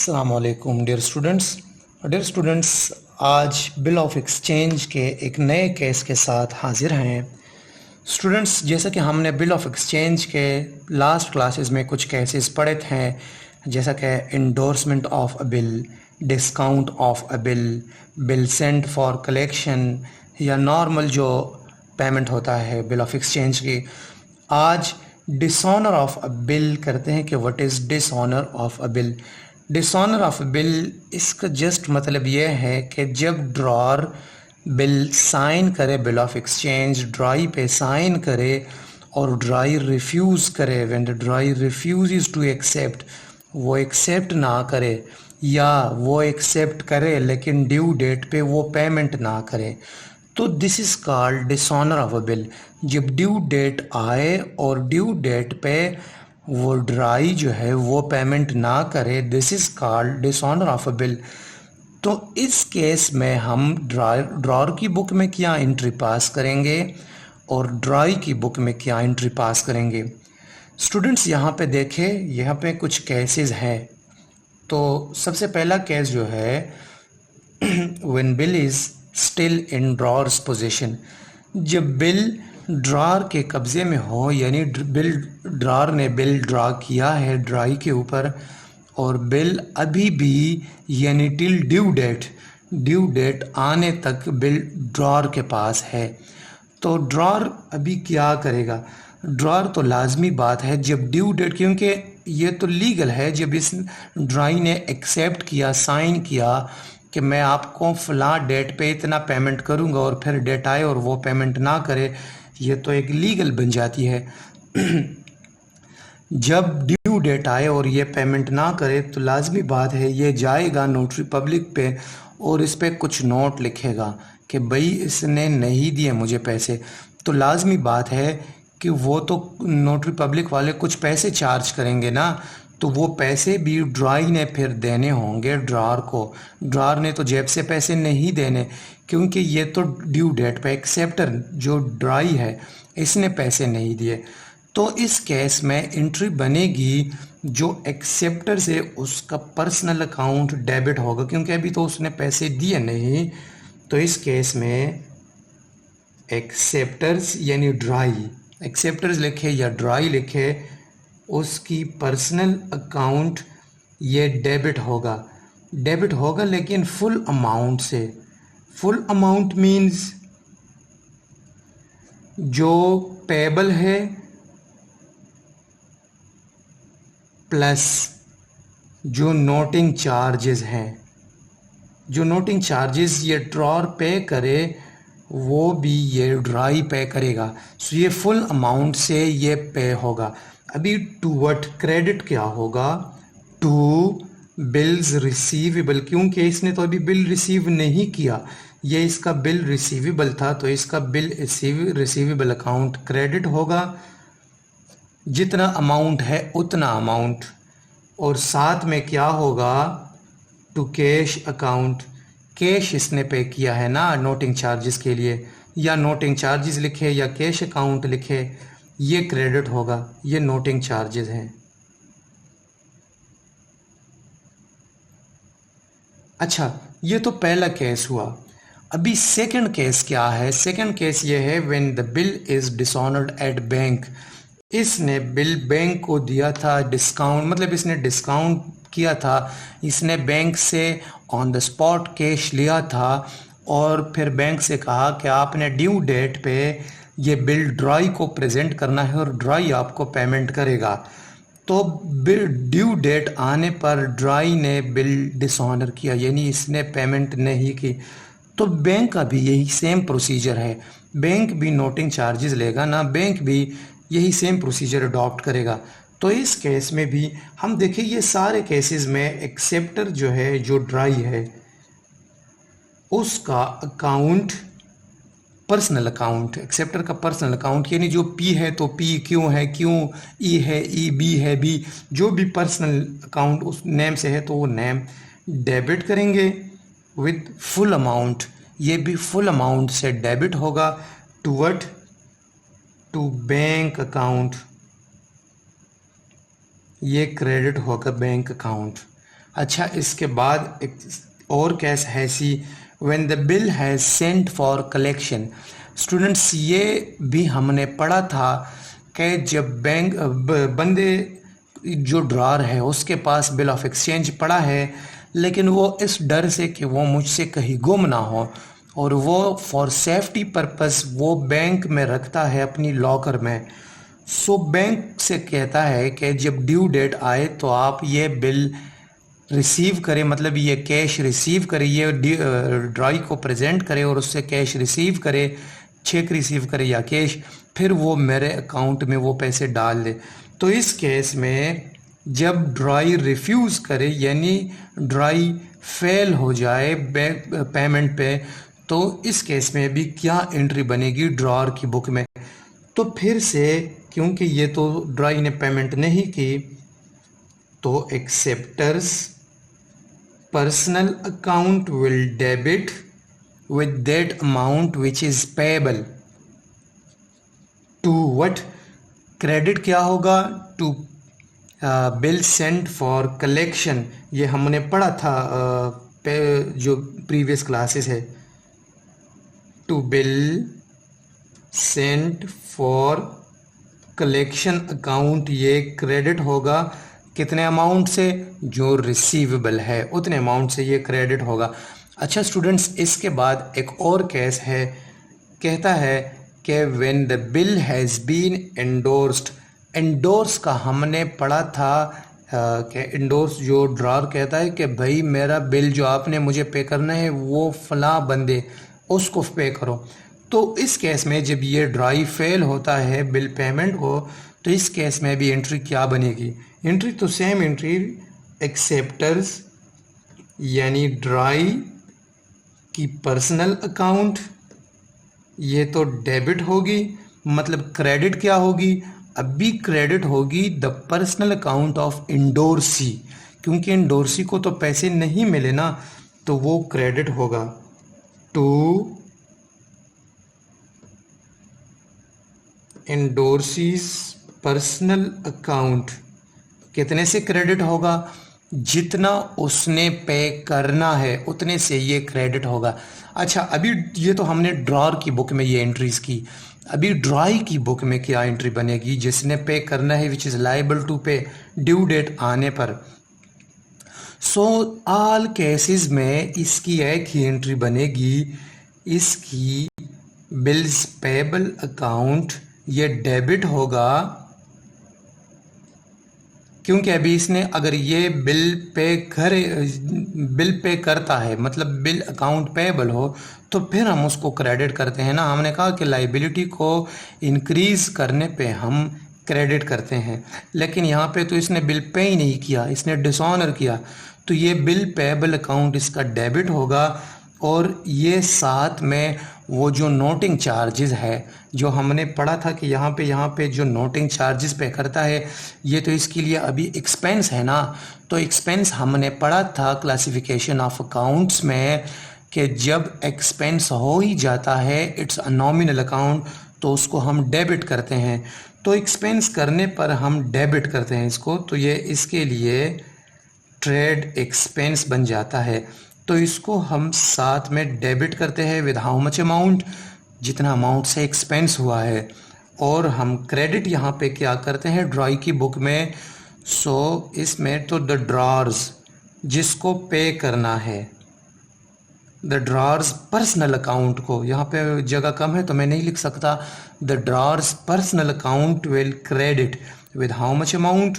अस्सलामुअलैकुम dear students, आज bill of exchange के एक नए केस के साथ हाजिर हैं। स्टूडेंट्स, जैसा कि हमने बिल ऑफ एक्सचेंज के लास्ट क्लासेस में कुछ केसेस पढ़े थे, जैसा कि endorsement of a bill, discount of a bill, bill sent for collection या नॉर्मल जो पेमेंट होता है बिल ऑफ एक्सचेंज की। आज डिसऑनर ऑफ अ बिल करते हैं कि what is dishonour of a bill. Dishonour of bill, इसका जस्ट मतलब यह है कि जब ड्रॉर बिल साइन करे, बिल ऑफ एक्सचेंज ड्राई पे साइन करे और ड्राई रिफ्यूज़ करे, when the drawee refuse to accept, वो एक्सेप्ट ना करे या वो एक्सेप्ट करे लेकिन ड्यू डेट पे वो पेमेंट ना करे, तो this is called dishonour of a bill. जब ड्यू डेट आए और ड्यू डेट पे वो ड्राई जो है वो पेमेंट ना करे, this is called dishonour of a bill. तो इस केस में हम ड्रॉर की बुक में क्या एंट्री पास करेंगे और ड्राई की बुक में क्या एंट्री पास करेंगे। स्टूडेंट्स, यहाँ पे देखें, यहाँ पे कुछ केसेस हैं। तो सबसे पहला केस जो है when bill is still in drawers position, जब बिल ड्रॉर के कब्ज़े में हो, यानी बिल ड्रॉर ने बिल ड्रा किया है ड्राई के ऊपर और बिल अभी भी यानी टिल ड्यू डेट आने तक बिल ड्रॉर के पास है, तो ड्रॉर अभी क्या करेगा। ड्रॉर तो लाजमी बात है जब ड्यू डेट, क्योंकि ये तो लीगल है, जब इस ड्राई ने एक्सेप्ट किया, साइन किया कि मैं आपको फ़लाँ डेट पे इतना पेमेंट करूँगा और फिर डेट आए और वो पेमेंट ना करे, ये तो एक लीगल बन जाती है। जब ड्यू डेट आए और ये पेमेंट ना करे तो लाजमी बात है ये जाएगा नोटरी पब्लिक पे और इस पे कुछ नोट लिखेगा कि भाई इसने नहीं दिए मुझे पैसे। तो लाजमी बात है कि वो तो नोटरी पब्लिक वाले कुछ पैसे चार्ज करेंगे ना, तो वो पैसे भी ड्राई ने फिर देने होंगे ड्रॉर को। ड्रॉर ने तो जेब से पैसे नहीं देने, क्योंकि ये तो ड्यू डेट पे एक्सेप्टर जो ड्राई है इसने पैसे नहीं दिए। तो इस केस में एंट्री बनेगी जो एक्सेप्टर से उसका पर्सनल अकाउंट डेबिट होगा, क्योंकि अभी तो उसने पैसे दिए नहीं। तो इस केस में एक्सेप्टर्स यानी ड्राई, एक्सेप्टर्स लिखे या ड्राई लिखे, उसकी पर्सनल अकाउंट ये डेबिट होगा लेकिन फुल अमाउंट से। फुल अमाउंट मीन्स जो पेबल है प्लस जो नोटिंग चार्जेस हैं, जो नोटिंग चार्जेस ये ड्रॉर पे करे वो भी ये ड्राई पे करेगा। सो ये फुल अमाउंट से ये पे होगा। अभी टूवर्ड क्रेडिट क्या होगा, टू बिल्स रिसीवेबल, क्योंकि इसने तो अभी बिल रिसीव नहीं किया, ये इसका बिल रिसीवेबल था, तो इसका बिल रिसीवेबल अकाउंट क्रेडिट होगा। जितना अमाउंट है उतना अमाउंट, और साथ में क्या होगा, टू कैश अकाउंट, कैश इसने पे किया है ना नोटिंग चार्जेस के लिए, या नोटिंग चार्जेस लिखे या कैश अकाउंट लिखे, ये क्रेडिट होगा, ये नोटिंग चार्जेस हैं। अच्छा, ये तो पहला केस हुआ। अभी सेकंड केस क्या है। सेकंड केस ये है when the bill is dishonoured at bank, इसने बिल बैंक को दिया था डिस्काउंट, मतलब इसने डिस्काउंट किया था, इसने बैंक से ऑन द स्पॉट कैश लिया था और फिर बैंक से कहा कि आपने ड्यू डेट पे ये बिल ड्राई को प्रेजेंट करना है और ड्राई आपको पेमेंट करेगा। तो बिल ड्यू डेट आने पर ड्राई ने बिल डिसऑनर किया, यानी इसने पेमेंट नहीं की, तो बैंक का भी यही सेम प्रोसीजर है। बैंक भी नोटिंग चार्जेस लेगा ना, बैंक भी यही सेम प्रोसीजर अडॉप्ट करेगा। तो इस केस में भी हम देखें, ये सारे केसेस में एक्सेप्टर जो है, जो ड्राई है, उसका अकाउंट पर्सनल अकाउंट, एक्सेप्टर का पर्सनल अकाउंट, यानी जो पी है तो पी, क्यों है क्यों, ई है ई, बी है बी, जो भी पर्सनल अकाउंट उस नेम से है तो वो नेम डेबिट करेंगे विद फुल अमाउंट। ये भी फुल अमाउंट से डेबिट होगा टूवर्ड टू बैंक अकाउंट, ये क्रेडिट होगा बैंक अकाउंट। अच्छा, इसके बाद एक और केस है C, when the bill has sent for collection. Students, ये भी हमने पढ़ा था कि जब बंदे जो ड्रॉर है उसके पास बिल ऑफ एक्सचेंज पड़ा है, लेकिन वो इस डर से कि वो मुझसे कहीं गुम ना हो, और वो फॉर सेफ्टी पर्पस वो बैंक में रखता है अपनी लॉकर में। सो बैंक से कहता है कि जब ड्यू डेट आए तो आप ये बिल रिसीव करें, मतलब ये कैश रिसीव करे, ये ड्राई को प्रेजेंट करे और उससे कैश रिसीव करे, चेक रिसीव करे या कैश, फिर वो मेरे अकाउंट में वो पैसे डाल दे। तो इस केस में जब ड्राई रिफ्यूज़ करे, यानी ड्राई फेल हो जाए पेमेंट पे, तो इस केस में भी क्या एंट्री बनेगी ड्रॉर की बुक में? तो फिर से क्योंकि ये तो ड्राई ने पेमेंट नहीं की, तो acceptor's personal account will debit with that amount which is payable to what? Credit क्या होगा? To bill sent for collection. ये हमने पढ़ा था जो प्रीवियस क्लासेस है। To bill sent for collection account, ये क्रेडिट होगा कितने अमाउंट से? जो रिसीवेबल है उतने अमाउंट से ये क्रेडिट होगा। अच्छा स्टूडेंट्स, इसके बाद एक और केस है, कहता है कि when the bill has been endorsed. Endorse का हमने पढ़ा था कि एंडोर्स जो ड्रॉर कहता है कि भाई मेरा बिल जो आपने मुझे पे करना है वो फलां बंदे उसको पे करो। तो इस केस में जब ये ड्राई फेल होता है बिल पेमेंट को, तो इस केस में भी एंट्री क्या बनेगी? एंट्री तो सेम एंट्री, एक्सेप्टर्स यानी ड्राई की पर्सनल अकाउंट, ये तो डेबिट होगी, मतलब क्रेडिट क्या होगी? अभी क्रेडिट होगी the personal account of endorsee, क्योंकि इंडोर्सी को तो पैसे नहीं मिले ना, तो वो क्रेडिट होगा टू इंडोर्सीज पर्सनल अकाउंट। कितने से क्रेडिट होगा? जितना उसने पे करना है उतने से ये क्रेडिट होगा। अच्छा, अभी ये तो हमने ड्रॉर की बुक में ये एंट्रीज की, अभी ड्राई की बुक में क्या एंट्री बनेगी? जिसने पे करना है विच इज़ लाइबल टू पे ड्यू डेट आने पर। सो ऑल केसेस में इसकी एक ही एंट्री बनेगी, इसकी बिल्स पेबल अकाउंट ये डेबिट होगा, क्योंकि अभी इसने अगर ये बिल पे करता है, मतलब बिल अकाउंट पेबल हो, तो फिर हम उसको क्रेडिट करते हैं ना। हमने कहा कि लाइबिलिटी को इंक्रीज करने पे हम क्रेडिट करते हैं, लेकिन यहाँ पे तो इसने बिल पे ही नहीं किया, इसने डिसऑनर किया, तो ये बिल पेबल अकाउंट इसका डेबिट होगा। और ये साथ में वो जो नोटिंग चार्जेस है जो हमने पढ़ा था कि यहाँ पे जो नोटिंग चार्जेस पे करता है, ये तो इसके लिए अभी एक्सपेंस है ना। तो एक्सपेंस हमने पढ़ा था क्लासिफिकेशन ऑफ अकाउंट्स में कि जब एक्सपेंस हो ही जाता है, इट्स अ नॉमिनल अकाउंट, तो उसको हम डेबिट करते हैं। तो एक्सपेंस करने पर हम डेबिट करते हैं इसको, तो ये इसके लिए ट्रेड एक्सपेंस बन जाता है। तो इसको हम साथ में डेबिट करते हैं विद हाउ मच अमाउंट, जितना अमाउंट से एक्सपेंस हुआ है, और हम क्रेडिट यहाँ पे क्या करते हैं ड्राई की बुक में। सो इसमें तो द ड्रॉर्स जिसको पे करना है, द ड्रॉर्स पर्सनल अकाउंट को, यहाँ पे जगह कम है तो मैं नहीं लिख सकता, the drawer's personal account will credit with how much amount,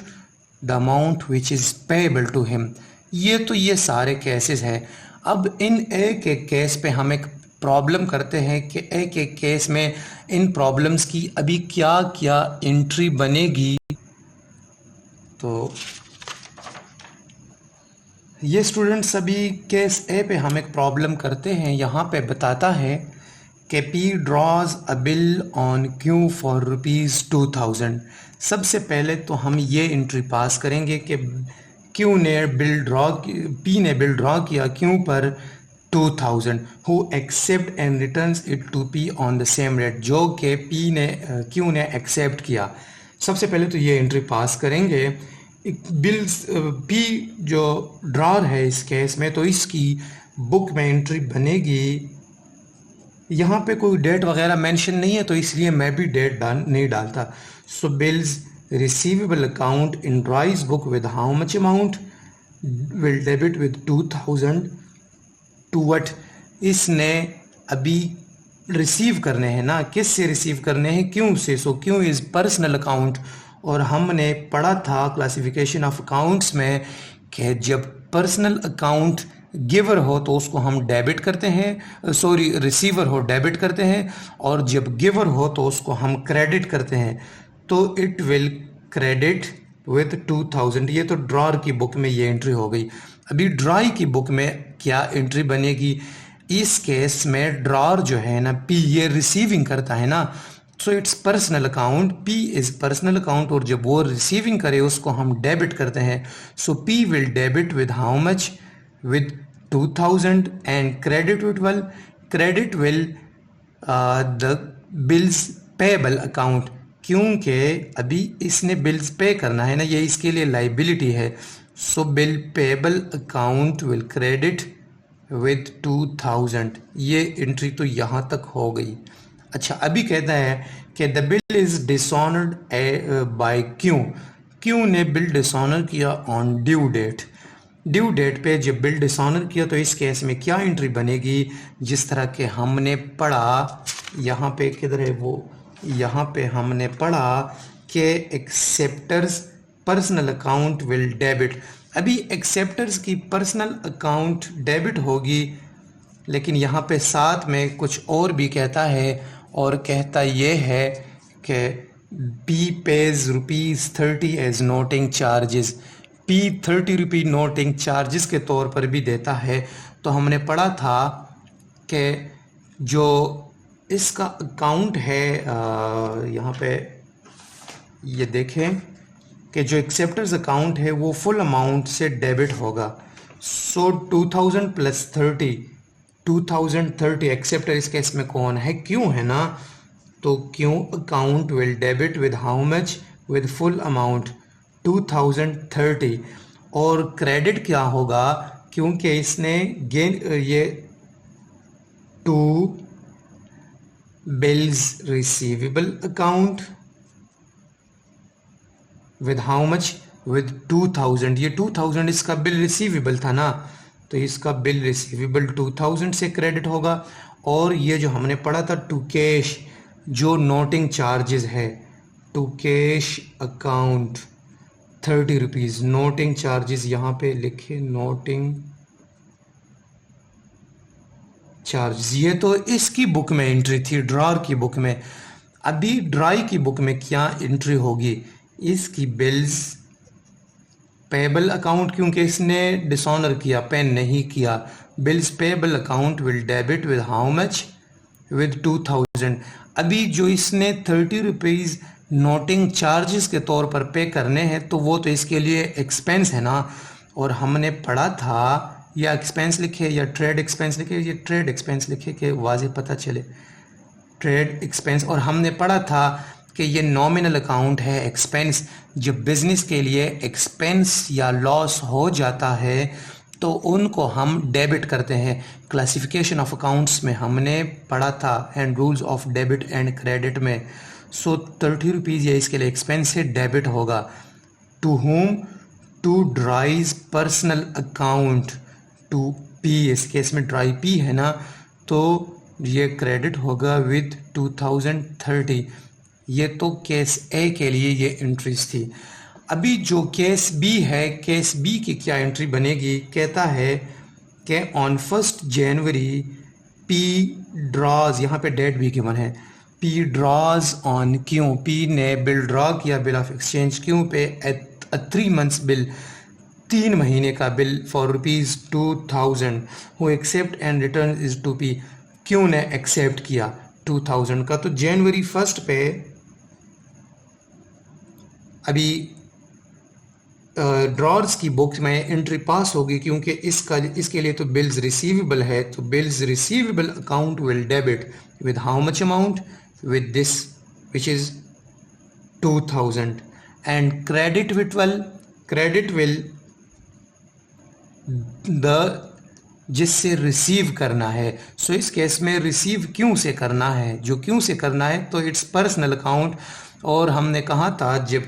the amount which is payable to him. ये सारे केसेस हैं। अब इन एक एक केस पे हम एक प्रॉब्लम करते हैं कि एक एक केस में इन प्रॉब्लम्स की अभी क्या क्या एंट्री बनेगी। तो ये स्टूडेंट्स अभी केस ए पे हम एक प्रॉब्लम करते हैं। यहाँ पे बताता है कि P draws a bill on Q for ₹2000। सबसे पहले तो हम ये एंट्री पास करेंगे कि क्यू ने बिल ड्रॉ, पी ने बिल ड्रॉ किया क्यू पर 2000, who accept and returns it to P on the same rate, जो कि क्यू ने एक्सेप्ट किया। सबसे पहले तो ये एंट्री पास करेंगे। बिल्स पी जो ड्रॉर है इस केस में, तो इसकी बुक में एंट्री बनेगी। यहाँ पे कोई डेट वगैरह मेंशन नहीं है, तो इसलिए मैं भी डेट नहीं डालता। So bills receivable account in drawee's book with how much amount will debit with 2000 to what. इसने अभी रिसीव करने हैं ना, किस से रिसीव करने हैं, क्यों से। सो क्यों इज़ पर्सनल अकाउंट, और हमने पढ़ा था क्लासिफिकेशन ऑफ अकाउंट्स में कि जब पर्सनल अकाउंट गिवर हो तो उसको हम डेबिट करते हैं, सॉरी रिसीवर हो डेबिट करते हैं, और जब गिवर हो तो उसको हम क्रेडिट करते हैं। तो इट विल क्रेडिट विद 2000। ये तो ड्रॉर की बुक में ये एंट्री हो गई। अभी ड्राई की बुक में क्या एंट्री बनेगी, इस केस में ड्रॉर जो है ना पी, ये रिसीविंग करता है ना, so it's personal account, P is personal account, और जब वो रिसीविंग करे उसको हम डेबिट करते हैं। So P will debit with how much, with 2000, and credit will the bills payable account, क्योंकि अभी इसने बिल्स पे करना है ना, ये इसके लिए लाइबिलिटी है। So bill payable account will credit with 2000। ये एंट्री तो यहाँ तक हो गई। अच्छा, अभी कहता है कि the bill is dishonoured by Q. Q ने बिल डिसऑनर किया on due date. Due date पे जब बिल डिसऑनर किया तो इस केस में क्या एंट्री बनेगी, जिस तरह के हमने पढ़ा, यहाँ पे किधर है वो, यहाँ पे हमने पढ़ा कि acceptors personal account will debit. अभी एक्सेप्टर्स की पर्सनल अकाउंट डेबिट होगी, लेकिन यहाँ पे साथ में कुछ और भी कहता है, और कहता ये है कि P pays ₹30 as noting charges. P 30 rupee noting charges के तौर पर भी देता है। तो हमने पढ़ा था कि जो इसका अकाउंट है, यहाँ पे ये देखें कि जो एक्सेप्टर्स अकाउंट है वो फुल अमाउंट से डेबिट होगा। So 2000 plus 30, 2030। एक्सेप्टर इस केस में कौन है, क्यों है ना, तो Q account will debit with how much, with full amount 2030। और क्रेडिट क्या होगा, क्योंकि इसने गेन ये to bills receivable account with how much, with 2000। ये 2000 इसका बिल रिसीवेबल था ना, तो इसका बिल रिसीवेबल 2000 से क्रेडिट होगा। और ये जो हमने पढ़ा था टू कैश, जो नोटिंग चार्जेस है, to cash account 30 rupees noting charges, यहाँ पे लिखे नोटिंग चार्ज। ये तो इसकी बुक में एंट्री थी, ड्रॉर की बुक में। अभी ड्राई की बुक में क्या एंट्री होगी, इसकी बिल्स पेबल अकाउंट, क्योंकि इसने डिसऑनर किया, पे नहीं किया। Bills payable account will debit with how much, with 2000। अभी जो इसने 30 रुपीज़ नोटिंग चार्जेस के तौर पर पे करने हैं, तो वो तो इसके लिए एक्सपेंस है ना। और हमने पढ़ा था, या एक्सपेंस लिखे या ट्रेड एक्सपेंस लिखे, ये ट्रेड एक्सपेंस लिखे कि वाज़ेह पता चले, ट्रेड एक्सपेंस। और हमने पढ़ा था कि ये नॉमिनल अकाउंट है, एक्सपेंस। जब बिजनेस के लिए एक्सपेंस या लॉस हो जाता है तो उनको हम डेबिट करते हैं। क्लासिफिकेशन ऑफ अकाउंट्स में हमने पढ़ा था, and rules of debit and credit में। सो 30 रुपीज़ ये इसके लिए एक्सपेंस से डेबिट होगा। To whom, to drawee's personal account, to P, इस केस में ड्राई पी है ना, तो ये क्रेडिट होगा विद 2030। ये तो केस ए के लिए ये एंट्रीज थी। अभी जो केस बी है, केस बी की क्या एंट्री बनेगी, कहता है कि ऑन 1 जनवरी पी ड्रॉज, यहाँ पे डेट भी गिवन है, P draws on Q, P ने बिल ड्रॉ किया बिल ऑफ एक्सचेंज क्यों पे, 3 मंथ्स बिल, 3 महीने का bill for ₹2000, who accept and return is to P. Q ने एक्सेप्ट किया 2000 का, तो जनवरी 1 पे अभी ड्रॉर्स की बुक में एंट्री पास होगी, क्योंकि इसके लिए तो बिल्स रिसीवेबल है। तो bills receivable account will debit with how much amount, with this which is 2000, and credit with credit will the जिससे रिसीव करना है। सो इस केस में रिसीव क्यों से करना है, जो क्यों से करना है तो इट्स पर्सनल अकाउंट। और हमने कहा था जब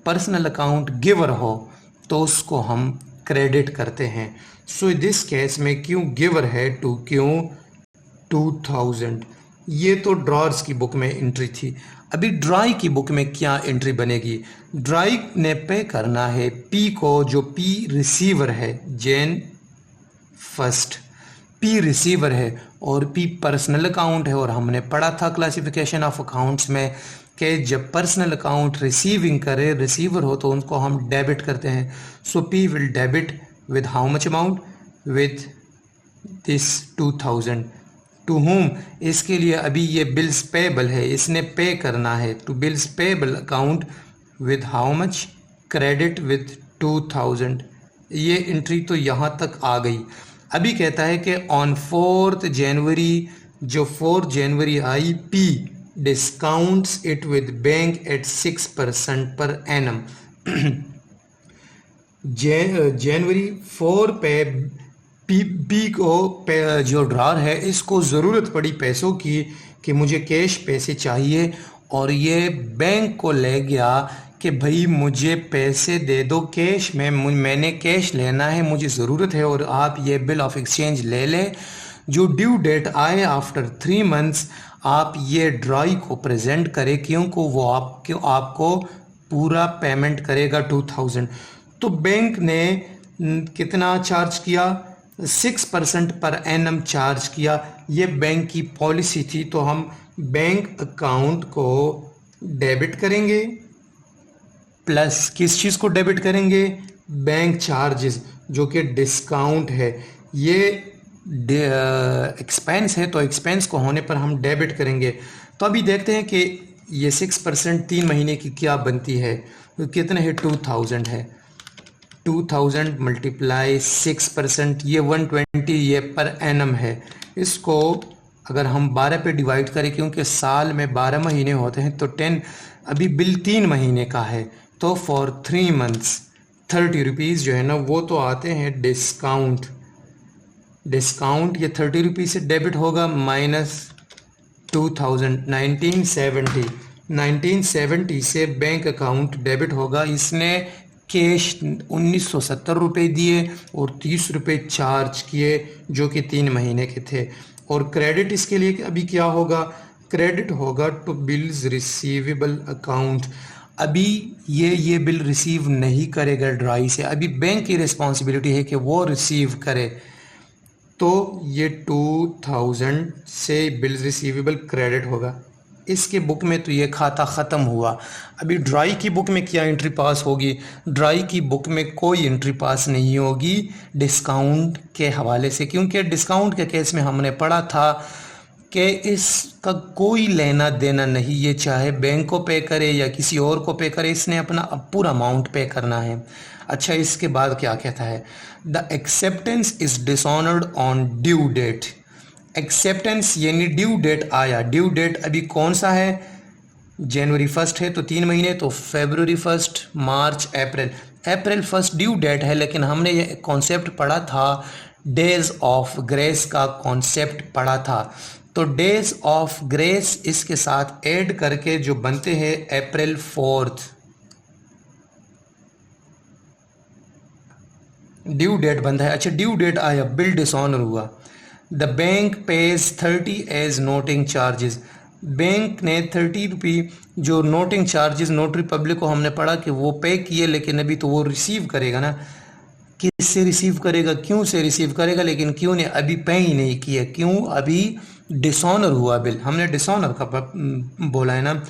पर्सनल अकाउंट गिवर हो तो उसको हम क्रेडिट करते हैं। सो दिस केस में क्यों गिवर है टू क्यों 2000। ये तो ड्रॉर्स की बुक में एंट्री थी। अभी ड्राई की बुक में क्या एंट्री बनेगी? ड्राई ने पे करना है पी को, जो पी रिसीवर है, जैन फर्स्ट पी रिसीवर है और पी पर्सनल अकाउंट है। और हमने पढ़ा था क्लासिफिकेशन ऑफ अकाउंट्स में कि जब पर्सनल अकाउंट रिसीविंग करे, रिसीवर हो, तो उनको हम डेबिट करते हैं। So P will debit with how much amount? With this 2000। To whom? इसके लिए अभी ये बिल्स पेबल है, इसने पे करना है। To bills payable account with how much? Credit with 2000। ये एंट्री तो यहाँ तक आ गई। अभी कहता है कि ऑन 4 जनवरी, जो 4 जनवरी आई, P discounts it with bank at 6% per annum. जनवरी 4 पे पी को जो ड्रॉर है, इसको ज़रूरत पड़ी पैसों की कि मुझे कैश पैसे चाहिए, और ये बैंक को ले गया कि भाई मुझे पैसे दे दो कैश में, मैंने कैश लेना है, मुझे ज़रूरत है, और आप ये बिल ऑफ एक्सचेंज ले लें। जो ड्यू डेट आए आफ्टर 3 मंथ्स, आप ये ड्राई को प्रेजेंट करें, क्योंकि वो आपको पूरा पेमेंट करेगा 2000। तो बैंक ने कितना चार्ज किया? 6% पर एनम चार्ज किया। ये बैंक की पॉलिसी थी। तो हम बैंक अकाउंट को डेबिट करेंगे, प्लस किस चीज़ को डेबिट करेंगे? बैंक चार्जेस, जो कि डिस्काउंट है। ये एक्सपेंस है, तो एक्सपेंस को होने पर हम डेबिट करेंगे। तो अभी देखते हैं कि ये 6% 3 महीने की क्या बनती है। तो कितने है? 2000 है। 2000 मल्टीप्लाई 6%, ये 120, ये पर एनम है। इसको अगर हम 12 पे डिवाइड करें, क्योंकि साल में 12 महीने होते हैं, तो 10, अभी बिल 3 महीने का है, तो फॉर 3 मंथ्स 30 रुपीज़ जो है ना, वो तो आते हैं डिस्काउंट। ये 30 रुपीज़ से डेबिट होगा, माइनस 2000, 1970 से बैंक अकाउंट डेबिट होगा। इसने कैश 1970 रुपये दिए और 30 रुपये चार्ज किए, जो कि 3 महीने के थे। और क्रेडिट इसके लिए अभी क्या होगा? क्रेडिट होगा टू बिल्स रिसीवेबल अकाउंट। अभी ये बिल रिसीव नहीं करेगा ड्राई से, अभी बैंक की रिस्पॉन्सिबिलिटी है कि वो रिसीव करे। तो ये 2000 से बिल्स रिसीवेबल क्रेडिट होगा। इसके बुक में तो ये खाता ख़त्म हुआ। अभी ड्राई की बुक में क्या एंट्री पास होगी? ड्राई की बुक में कोई एंट्री पास नहीं होगी डिस्काउंट के हवाले से, क्योंकि डिस्काउंट के केस में हमने पढ़ा था कि इसका कोई लेना देना नहीं, ये चाहे बैंक को पे करे या किसी और को पे करे, इसने अपना पूरा अमाउंट पे करना है। अच्छा, इसके बाद क्या कहता है? The acceptance is dishonoured on due date. Acceptance यानी ड्यू डेट आया। ड्यू डेट अभी कौन सा है? जनवरी 1 है, तो 3 महीने, तो फरवरी 1, मार्च, अप्रैल 1 ड्यू डेट है। लेकिन हमने ये कॉन्सेप्ट पढ़ा था, डेज ऑफ ग्रेस का कॉन्सेप्ट पढ़ा था। तो डेज ऑफ ग्रेस इसके साथ ऐड करके जो बनते हैं अप्रैल 4 ड्यू डेट बनता है। अच्छा, ड्यू डेट आया, बिल डिसऑनर हुआ। The bank pays 30 as noting charges. Bank ने 30 रुपये जो नोटिंग चार्जेस, नोटरी पब्लिक को हमने पढ़ा कि वो पे किए, लेकिन अभी तो वो रिसीव करेगा ना। किससे रिसीव करेगा? क्यों से रिसीव करेगा, लेकिन क्यों ने अभी पे ही नहीं किया। क्यों? अभी डिसऑनर हुआ बिल, हमने डिसऑनर का बोला है ना।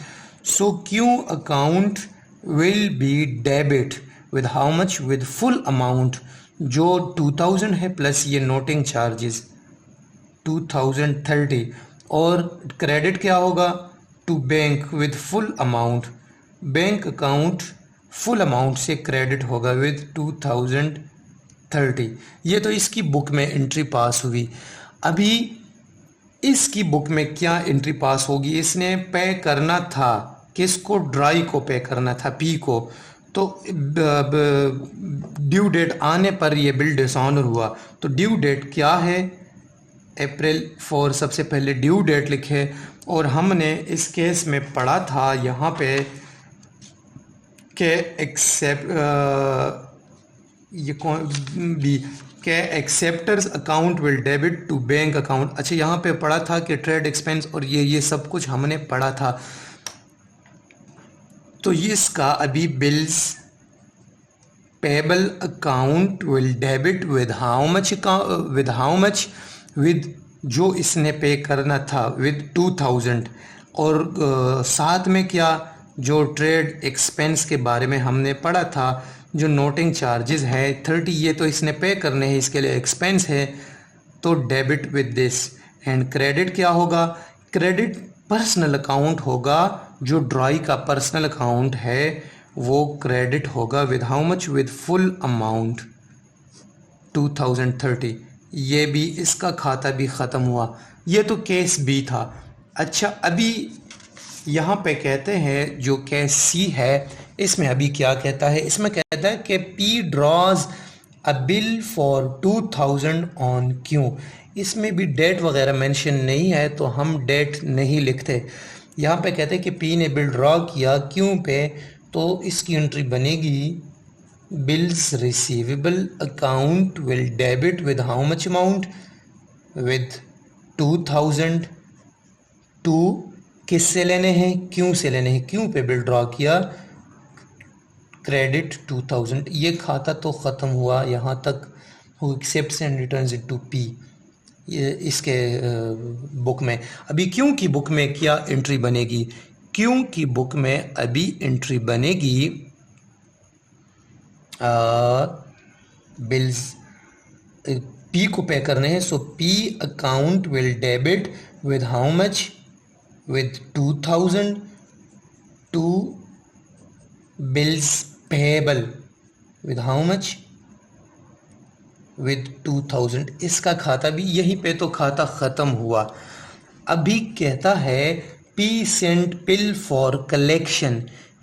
सो क्यों account will be debit with how much? With full amount, जो 2000 है प्लस ये नोटिंग चार्जेस 2030। और क्रेडिट क्या होगा? To bank with full amount. Bank account full amount से क्रेडिट होगा विद 2030। ये तो इसकी बुक में एंट्री पास हुई। अभी इसकी बुक में क्या एंट्री पास होगी? इसने पे करना था किसको? ड्राई को पे करना था, पी को। तो ड्यू डेट आने पर ये बिल डिसऑनर हुआ। तो ड्यू डेट क्या है? अप्रैल 4 सबसे पहले ड्यू डेट लिखे। और हमने इस केस में पढ़ा था यहाँ पे के ये कौन बी के acceptors account will debit to bank account. अच्छा, यहाँ पे पढ़ा था कि ट्रेड एक्सपेंस और ये सब कुछ हमने पढ़ा था। तो ये इसका अभी bills payable account will debit with how much with जो इसने पे करना था विद 2000। और साथ में क्या, जो ट्रेड एक्सपेंस के बारे में हमने पढ़ा था, जो नोटिंग चार्जेस है 30, ये तो इसने पे करने हैं, इसके लिए एक्सपेंस है, तो debit with this. And credit क्या होगा? क्रेडिट पर्सनल अकाउंट होगा, जो ड्राई का पर्सनल अकाउंट है वो क्रेडिट होगा with how much? With full amount 2030। ये भी, इसका खाता भी ख़त्म हुआ। ये तो केस बी था। अच्छा, अभी यहाँ पे कहते हैं जो केस सी है, इसमें अभी क्या कहता है? इसमें कहता है कि P draws a bill for 2000 on क्यों। इसमें भी डेट वगैरह मेंशन नहीं है, तो हम डेट नहीं लिखते। यहाँ पे कहते हैं कि पी ने बिल ड्रॉ किया क्यों पे, तो इसकी एंट्री बनेगी bills receivable account will debit with how much amount? With 2000। To किससे लेने हैं? क्यों से लेने हैं। क्यों पे बिल ड्रॉ किया, क्रेडिट 2000। ये खाता तो ख़त्म हुआ यहाँ तक। Who accepts and returns it to P, ये इसके बुक में। अभी क्यों की बुक में क्या एंट्री बनेगी? क्यों की बुक में अभी एंट्री बनेगी बिल्स पी को पे करने हैं। So P account will debit with how much? With 2000 two bills payable with how much? With 2000। इसका खाता भी यहीं पे तो खाता ख़त्म हुआ। अभी कहता है P sent bill for collection.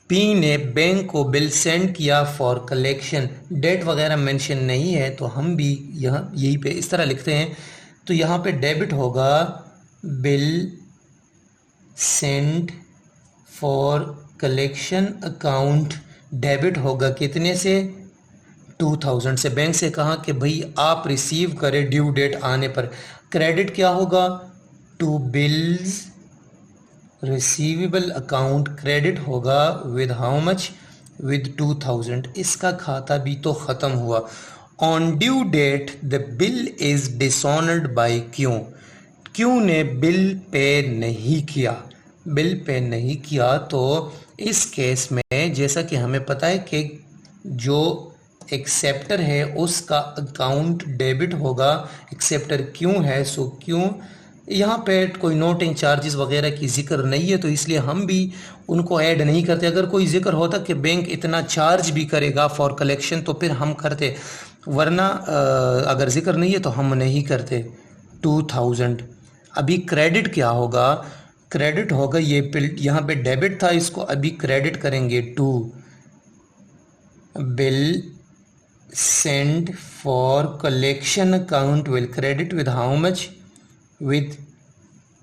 P ने बैंक को बिल सेंड किया फॉर कलेक्शन। डेट वगैरह मेंशन नहीं है, तो हम भी यहाँ यहीं पे इस तरह लिखते हैं। तो यहाँ पे डेबिट होगा bill send for collection account. Debit होगा कितने से? 2000 से। बैंक से कहा कि भाई आप रिसीव करें ड्यू डेट आने पर। क्रेडिट क्या होगा? To bills receivable account. Credit होगा विद हाउ मच? विद 2000। इसका खाता भी तो ख़त्म हुआ। On due date the bill is dishonoured by Q. Q ने बिल पे नहीं किया। बिल पे नहीं किया, तो इस केस में जैसा कि हमें पता है कि जो एक्सेप्टर है उसका अकाउंट डेबिट होगा। एक्सेप्टर क्यों है, सो क्यों। यहाँ पे कोई नोटिंग चार्जेस वगैरह की जिक्र नहीं है, तो इसलिए हम भी उनको ऐड नहीं करते। अगर कोई जिक्र होता कि बैंक इतना चार्ज भी करेगा फॉर कलेक्शन, तो फिर हम करते, वरना अगर जिक्र नहीं है तो हम नहीं करते। 2000। अभी क्रेडिट क्या होगा? क्रेडिट होगा, ये यहाँ पे डेबिट था, इसको अभी क्रेडिट करेंगे to bill send for collection account will credit with how much? With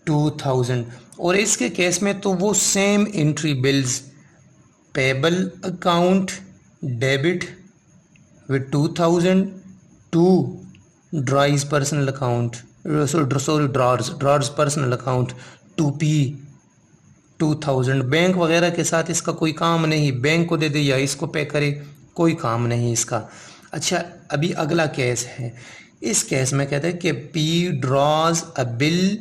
2000। और इसके केस में तो वो same entry bills payable account debit with 2000 to drawee's personal account, sorry drawer's personal account to P 2000। Bank वगैरह के साथ इसका कोई काम नहीं, बैंक को दे दे या इसको पे करे, कोई काम नहीं इसका। अच्छा, अभी अगला केस है। इस केस में कहते हैं कि P draws a bill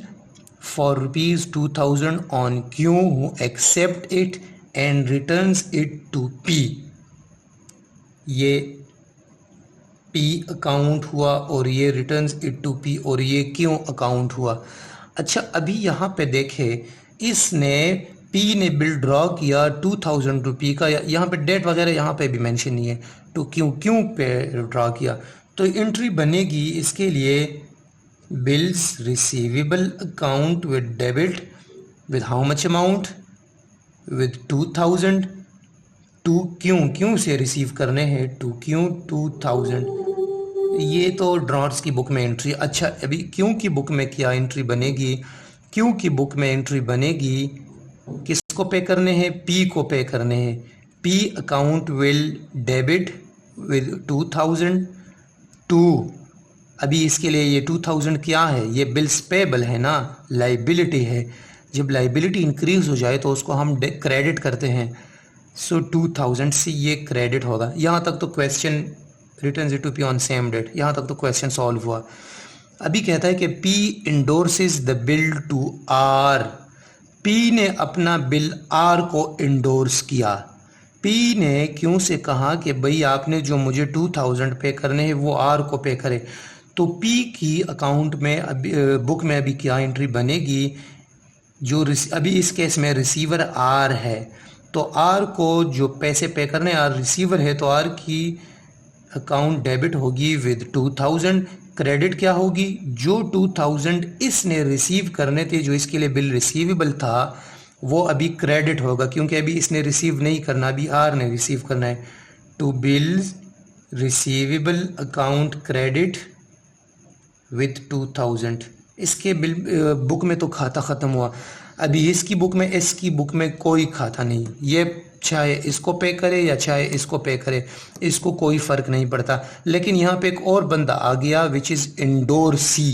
for ₹2000 on Q who accept it and returns it to P. ये पी अकाउंट हुआ और ये रिटर्न्स इट टू पी, और ये क्यों अकाउंट हुआ। अच्छा, अभी यहाँ पे देखे, इसने पी ने बिल ड्रॉ किया 2000 रुपये का। यहाँ पे डेट वगैरह यहाँ पे भी मेंशन नहीं है, तो क्यों पे ड्रॉ किया। तो एंट्री बनेगी इसके लिए bills receivable account with debit with how much amount? With 2000 to Q से रिसीव करने हैं, टू क्यों 2000। ये तो ड्रॉर्स की बुक में एंट्री। अच्छा, अभी क्यों की बुक में क्या एंट्री बनेगी? क्यों की बुक में एंट्री बनेगी, किसको पे करने हैं? पी को पे करने हैं। P account will debit with 2000 to. अभी इसके लिए ये 2000 क्या है? ये बिल्स पेबल है ना, लाइबिलिटी है। जब लाइबिलिटी इंक्रीज हो जाए तो उसको हम क्रेडिट करते हैं। सो 2000 से ये क्रेडिट होगा। यहाँ तक तो question return it to P on same date, यहाँ तक तो क्वेश्चन सॉल्व हुआ। अभी कहता है कि P endorses the bill to R. P ने अपना बिल आर को इंडोर्स किया। पी ने क्यों से कहा कि भाई आपने जो मुझे 2000 पे करने हैं वो आर को पे करे। तो पी की अकाउंट में अभी बुक में अभी क्या एंट्री बनेगी? जो अभी इस केस में रिसीवर आर है, तो आर को जो पैसे पे करने, आर रिसीवर है, तो आर की अकाउंट डेबिट होगी विद 2000। क्रेडिट क्या होगी? जो 2000 इसने रिसीव करने थे, जो इसके लिए बिल रिसीवेबल था, वो अभी क्रेडिट होगा, क्योंकि अभी इसने रिसीव नहीं करना, अभी आर ने रिसीव करना है। To bills receivable account credit with 2000। इसके बिल बुक में तो खाता ख़त्म हुआ। अभी इसकी बुक में, इसकी बुक में कोई खाता नहीं। ये चाहे इसको पे करे या चाहे इसको पे करे, इसको कोई फ़र्क नहीं पड़ता। लेकिन यहाँ पे एक और बंदा आ गया विच इज़ इंडोर्सी।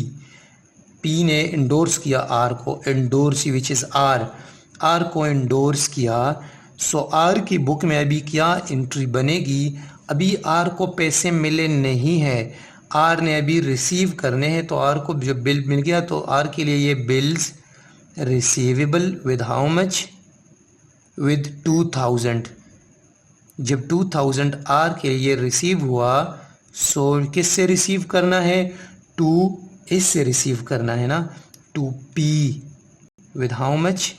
पी ने इंडोर्स किया आर को, endorsee which is R, R को इंडोर्स किया। सो आर की बुक में अभी क्या एंट्री बनेगी? अभी आर को पैसे मिले नहीं है, आर ने अभी रिसीव करने हैं। तो आर को जब बिल मिल गया तो आर के लिए ये bills receivable with how much? With 2000। जब 2000 आर के लिए रिसीव हुआ, सो किससे रिसीव करना है? टू इससे रिसीव करना है ना, to P with how much?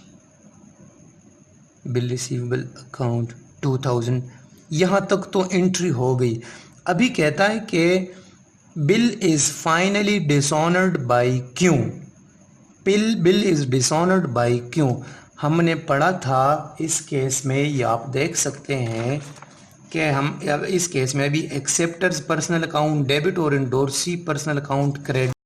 Bill receivable account 2000। यहाँ तक तो एंट्री हो गई। अभी कहता है कि bill is finally dishonoured by Q. Bill is dishonoured by Q हमने पढ़ा था इस केस में। ये आप देख सकते हैं कि हम इस केस में भी एक्सेप्टर्स पर्सनल अकाउंट डेबिट और इंडोर्सी पर्सनल अकाउंट क्रेडिट